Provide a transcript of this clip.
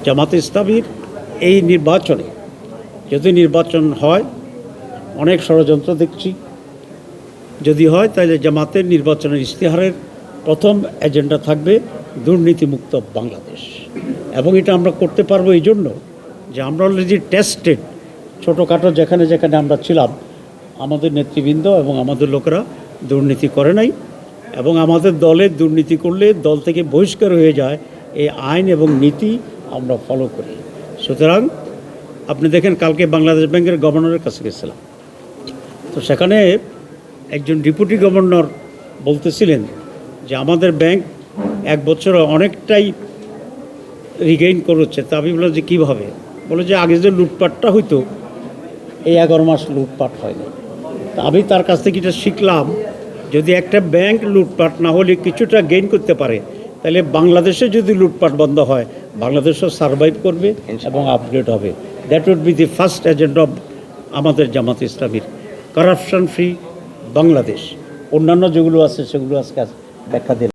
জামাতে ইসলামীর এই নির্বাচনে যদি নির্বাচন হয়, অনেক ষড়যন্ত্র দেখছি, যদি হয় তাহলে জামাতের নির্বাচনের ইশতেহারের প্রথম এজেন্ডা থাকবে দুর্নীতিমুক্ত বাংলাদেশ। এবং এটা আমরা করতে পারবো এই জন্য যে আমরা অলরেডি টেস্টেড, ছোটোখাটো যেখানে যেখানে আমরা ছিলাম আমাদের নেতৃবৃন্দ এবং আমাদের লোকেরা দুর্নীতি করে নাই, এবং আমাদের দলে দুর্নীতি করলে দল থেকে বহিষ্কার হয়ে যায় এই আইন এবং নীতি আমরা ফলো করি। সুতরাং আপনি দেখেন, কালকে বাংলাদেশ ব্যাংকের গভর্নরের কাছে গেছিলাম, তো সেখানে একজন ডেপুটি গভর্নর বলতেছিলেন যে আমাদের ব্যাংক এক বছরে অনেকটাই রিগেইন করেছে। তা আমি বললাম যে কীভাবে? বলে যে আগে যে লুটপাটটা হইতো এই 11 মাস লুটপাট হয়নি। তা আমি তার কাছ থেকে এটা শিখলাম, যদি একটা ব্যাংক লুটপাট না হলে কিছুটা গেইন করতে পারে, তাহলে বাংলাদেশে যদি লুটপাট বন্ধ হয় বাংলাদেশও সারভাইভ করবে এবং আপগ্রেড হবে। That would be the first agenda of আমাদের জামাতে ইসলামীর, করাপশন ফ্রি বাংলাদেশ। অন্যান্য যেগুলো আছে সেগুলো আজকে ব্যাখ্যা দিলাম।